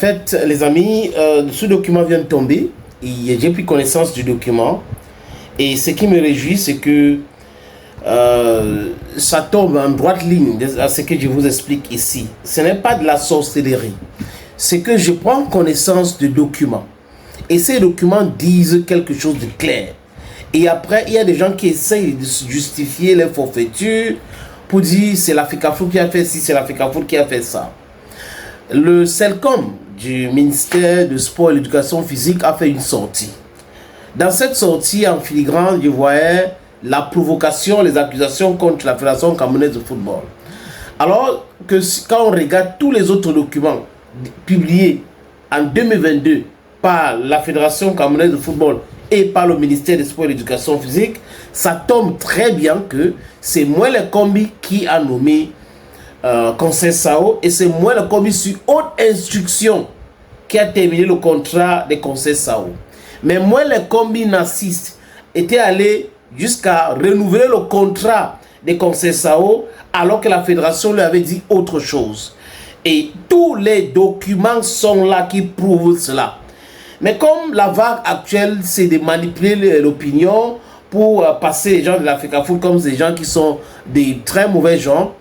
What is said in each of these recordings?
fait, les amis, ce document vient de tomber. J'ai pris connaissance du document. Et ce qui me réjouit, c'est que ça tombe en droite ligne à ce que je vous explique ici. Ce n'est pas de la sorcellerie. C'est que je prends connaissance du document. Et ces documents disent quelque chose de clair. Et après, il y a des gens qui essayent de justifier les forfaitures pour dire c'est la FECAFOOT qui a fait ci, c'est la FECAFOOT qui a fait ça. Le CELCOM du ministère du Sport et de l'Éducation physique a fait une sortie. Dans cette sortie, en filigrane, je voyais la provocation, les accusations contre la Fédération camerounaise de football. Alors que quand on regarde tous les autres documents publiés en 2022 par la Fédération camerounaise de football et par le ministère des Sports et de l'Éducation physique, ça tombe très bien que c'est Moelle Kombi qui a nommé Conseil Sao et c'est Moelle Kombi sur haute instruction qui a terminé le contrat des Conseil Sao. Mais Moelle Kombi Narcisse était allé jusqu'à renouveler le contrat des Conseil Sao alors que la fédération lui avait dit autre chose. Et tous les documents sont là qui prouvent cela. Mais comme la vague actuelle, c'est de manipuler l'opinion pour passer les gens de la FECAFOOT comme des gens qui sont des très mauvais gens,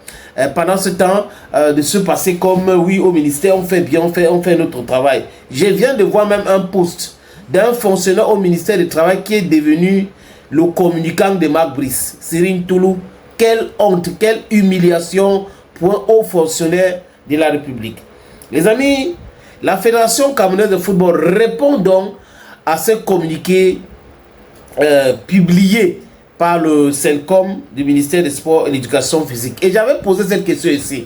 pendant ce temps, de se passer comme, oui, au ministère, on fait bien, on fait notre travail. Je viens de voir même un post d'un fonctionnaire au ministère du Travail qui est devenu le communicant de Marc Brice, Cyril Toulou. Quelle honte, quelle humiliation pour un haut fonctionnaire de la République. Les amis, la Fédération camerounaise de football répond donc à ce communiqué publié par le CELCOM du ministère des Sports et de l'Éducation physique. Et j'avais posé cette question ici.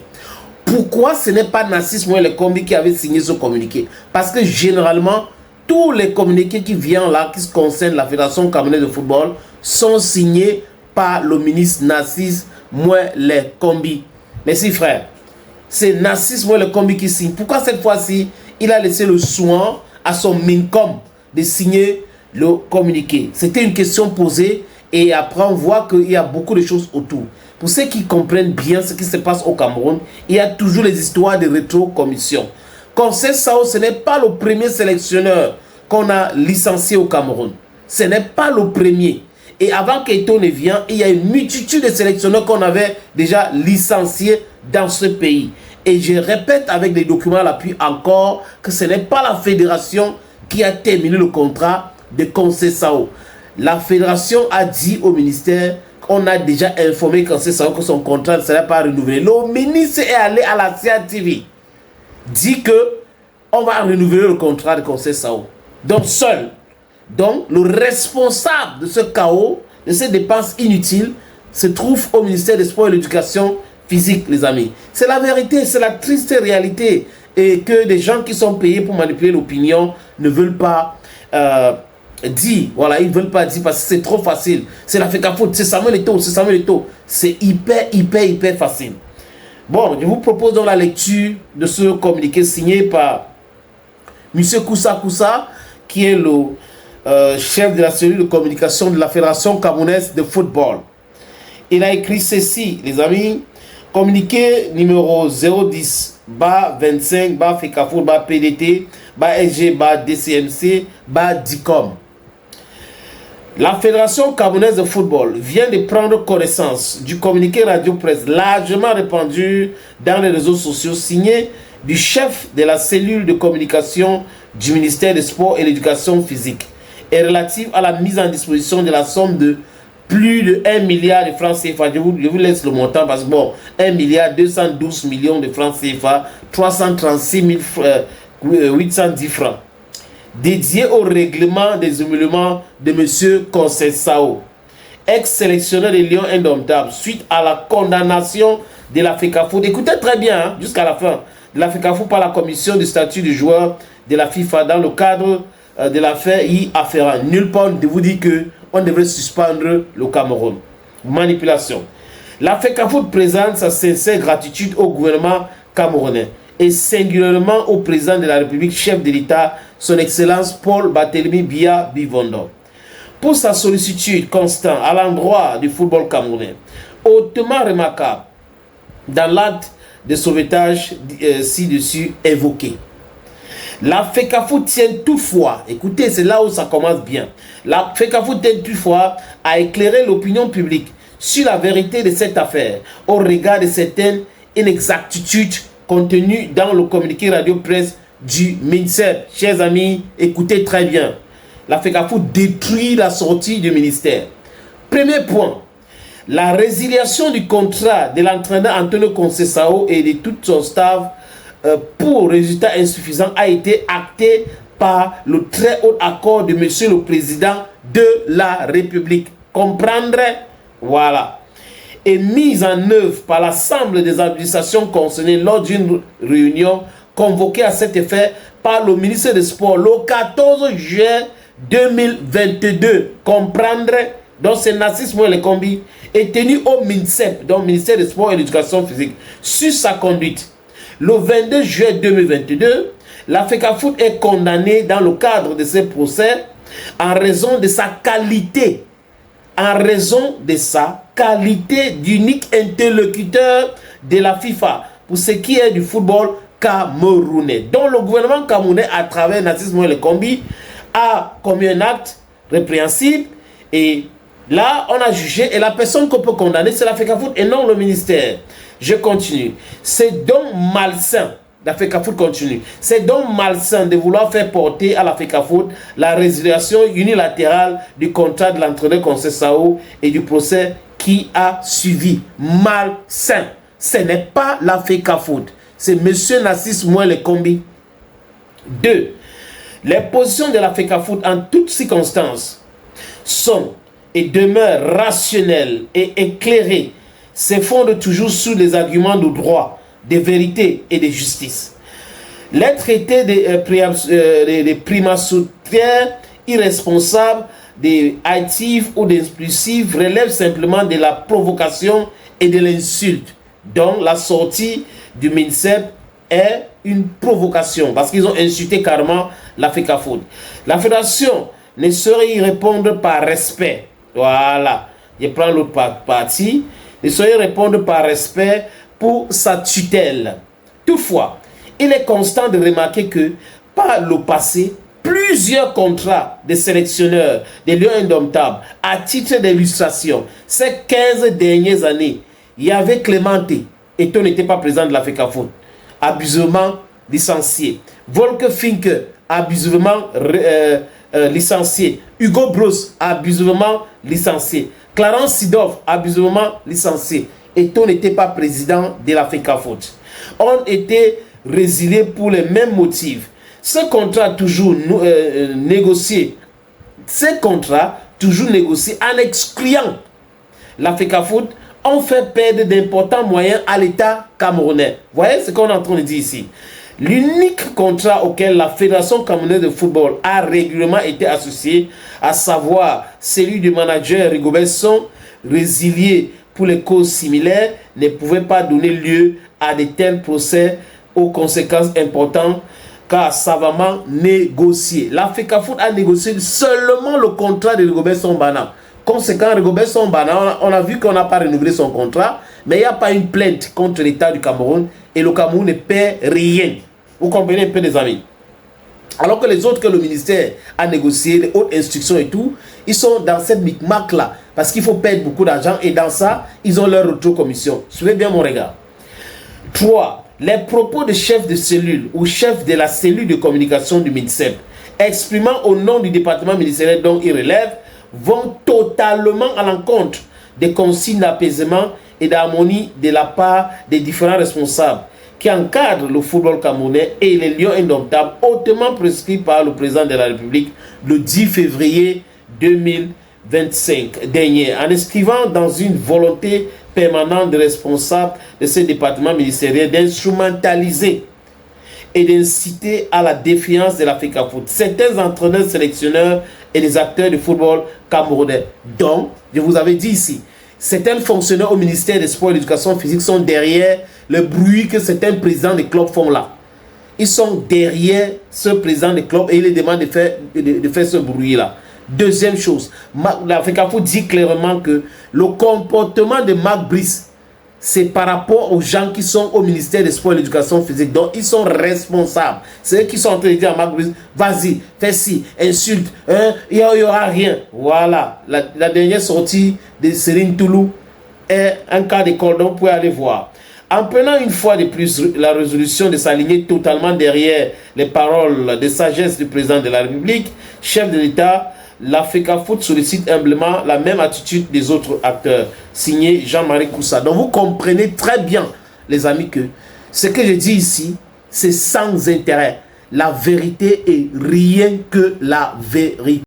Pourquoi ce n'est pas Narcisse Moelle Kombi qui avait signé ce communiqué? Parce que généralement, tous les communiqués qui viennent là, qui concernent la Fédération camerounaise de football, sont signés par le ministre Narcisse Moelle Kombi. Merci frère. C'est Narcisse Moelle Kombi qui signe. Pourquoi cette fois-ci, il a laissé le soin à son MINCOM de signer le communiqué? C'était une question posée et après on voit qu'il y a beaucoup de choses autour. Pour ceux qui comprennent bien ce qui se passe au Cameroun, il y a toujours les histoires de rétro-commission. Conseil Sao, ce n'est pas le premier sélectionneur qu'on a licencié au Cameroun. Ce n'est pas le premier. Et avant qu'Eto ne vienne, il y a une multitude de sélectionneurs qu'on avait déjà licenciés dans ce pays. Et je répète avec des documents à l'appui encore que ce n'est pas la fédération qui a terminé le contrat de Conseil Sao. La fédération a dit au ministère qu'on a déjà informé Conseil Sao que son contrat ne serait pas renouvelé. Le ministre est allé à la CATV, dit que on va renouveler le contrat de Conseil Sao. Donc seul. Donc le responsable de ce chaos, de ces dépenses inutiles, se trouve au ministère des Sports et de l'Éducation physique, les amis. C'est la vérité, c'est la triste réalité. Et que des gens qui sont payés pour manipuler l'opinion ne veulent pas dire. Voilà, ils ne veulent pas dire parce que c'est trop facile. C'est la FECAFOOT, c'est Samuel Eto'o, c'est Samuel Eto'o. C'est hyper facile. Bon, je vous propose donc la lecture de ce communiqué signé par M. Koussa Koussa, qui est le chef de la cellule de communication de la Fédération camerounaise de football. Il a écrit ceci, les amis. Communiqué numéro 010, FECAFOOT, PDT, SG, DCMC, DICOM. La Fédération camerounaise de football vient de prendre connaissance du communiqué radio-presse largement répandu dans les réseaux sociaux signé du chef de la cellule de communication du ministère des Sports et de l'Éducation physique et relative à la mise en disposition de la somme de plus de 1 milliard de francs CFA. Je vous laisse le montant parce que bon, 1 milliard 212 millions de francs CFA, 336 810 francs, dédié au règlement des émoluments de M. Conseil Sao, ex-sélectionneur de Lyon Indomptable, suite à la condamnation de la FECAFOOT. Écoutez très bien, hein, jusqu'à la fin, de la FECAFOOT par la commission du statut du joueur de la FIFA dans le cadre de l'affaire y afférent. Nulle part de vous dire que on devrait suspendre le Cameroun. Manipulation. La FECAFOOT présente sa sincère gratitude au gouvernement camerounais et singulièrement au président de la République, chef de l'État, son Excellence Paul Barthélémy Biya Bivondo, pour sa sollicitude constante à l'endroit du football camerounais, hautement remarquable dans l'acte de sauvetage ci-dessus évoqué. La FECAFOOT tient toutefois, écoutez, c'est là où ça commence bien. La FECAFOOT tient toutefois à éclairer l'opinion publique sur la vérité de cette affaire au regard de certaines inexactitudes contenues dans le communiqué radio-presse du MINSEP. Chers amis, écoutez très bien. La FECAFOOT détruit la sortie du ministère. Premier point, la résiliation du contrat de l'entraîneur Antonio Conceição et de tout son staff pour résultat insuffisant a été acté par le très haut accord de Monsieur le Président de la République. Comprendre? Voilà. Et mise en œuvre par l'ensemble des administrations concernées lors d'une réunion convoquée à cet effet par le ministre des Sports le 14 juin 2022. Comprendre? Donc c'est Narcisse Moelle Kombi est tenu au MINSEP, donc ministère des Sports et de l'Éducation physique, sur sa conduite. Le 22 juillet 2022, la FECAFOOT est condamnée dans le cadre de ce procès en raison de sa qualité, d'unique interlocuteur de la FIFA pour ce qui est du football camerounais, dont le gouvernement camerounais, à travers Narcisse Moelle Kombi, a commis un acte répréhensible. Et là, on a jugé, et la personne qu'on peut condamner, c'est la FECAFOOT et non le ministère. Je continue. C'est donc malsain, la FECAFOOT continue, c'est donc malsain de vouloir faire porter à la FECAFOOT la résiliation unilatérale du contrat de l'entraîneur Conceição et du procès qui a suivi. Malsain. Ce n'est pas la FECAFOOT, c'est M. Narcisse Moelle Kombi. 2. Les positions de la FECAFOOT en toutes circonstances sont et demeurent rationnelles et éclairées, se fondent toujours sur les arguments de droit, de vérité et de justice. Les traités de primasoutiens irresponsables, des hâtifs ou des expulsifs relèvent simplement de la provocation et de l'insulte. Donc la sortie du MINSEP est une provocation parce qu'ils ont insulté carrément la FECAFOOT. La fédération ne saurait y répondre par respect. Voilà, je prends l'autre partie. Ne saurait répondre par respect pour sa tutelle. Toutefois, il est constant de remarquer que par le passé, plusieurs contrats de sélectionneurs des Lions indomptables, à titre d'illustration, ces 15 dernières années, il y avait Clémente, et on n'était pas président de la FECAFOOT, abusivement licencié. Volker Finke, abusivement licencié. Hugo Bros, abusivement licencié. Clarence Seedorf, abusivement licencié. Et on n'était pas président de la FECAFOOT. On était résilié pour les mêmes motifs. Ce contrat toujours négocié. Ces contrats toujours négociés en excluant la FECAFOOT ont fait perdre d'importants moyens à l'État camerounais. Vous voyez ce qu'on est en train de dire ici. L'unique contrat auquel la Fédération camerounaise de football a régulièrement été associée, à savoir celui du manager Rigobert Song, résilié pour les causes similaires, ne pouvait pas donner lieu à de tels procès aux conséquences importantes car savamment négocié. La FECAFOOT a négocié seulement le contrat de Rigobert Song Bana. Conséquent, Rigobert Song Bana, on a vu qu'on n'a pas renouvelé son contrat, mais il n'y a pas une plainte contre l'État du Cameroun et le Cameroun ne paie rien. Vous comprenez un peu, les amis? Alors que les autres que le ministère a négocié, les hautes instructions et tout, ils sont dans cette micmac-là parce qu'il faut perdre beaucoup d'argent et dans ça, ils ont leur retour-commission. Suivez bien mon regard. 3. Les propos de chef de cellule ou chef de la cellule de communication du MINSEP exprimant au nom du département ministériel dont il relève vont totalement à l'encontre des consignes d'apaisement et d'harmonie de la part des différents responsables qui encadrent le football camerounais et les Lions indomptables hautement prescrits par le président de la République le 10 février 2025 dernier, en inscrivant dans une volonté permanente des responsables de ce département ministériel d'instrumentaliser et d'inciter à la défiance de la FECAFOOT certains entraîneurs, sélectionneurs et les acteurs du football camerounais. Donc, je vous avais dit ici, certains fonctionnaires au ministère des Sports et de l'Éducation physique sont derrière le bruit que certains présidents des clubs font là. Ils sont derrière ce président des clubs et ils les demandent de faire ce bruit-là. Deuxième chose, la FECAFOOT dit clairement que le comportement de Marc Brice c'est par rapport aux gens qui sont au ministère des Sports et de l'Éducation physique. Donc, ils sont responsables. C'est eux qui sont en train de dire à Marc Brice, vas-y, fais ci, insulte, hein, il n'y aura rien. Voilà. La dernière sortie de Serine Toulou est un cas d'école, donc vous pouvez aller voir. En prenant une fois de plus la résolution de s'aligner totalement derrière les paroles de sagesse du président de la République, chef de l'État, l'Africa Foot sollicite humblement la même attitude des autres acteurs. Signé Jean-Marie Koussa. Donc vous comprenez très bien, les amis, que ce que je dis ici, c'est sans intérêt. La vérité est rien que la vérité.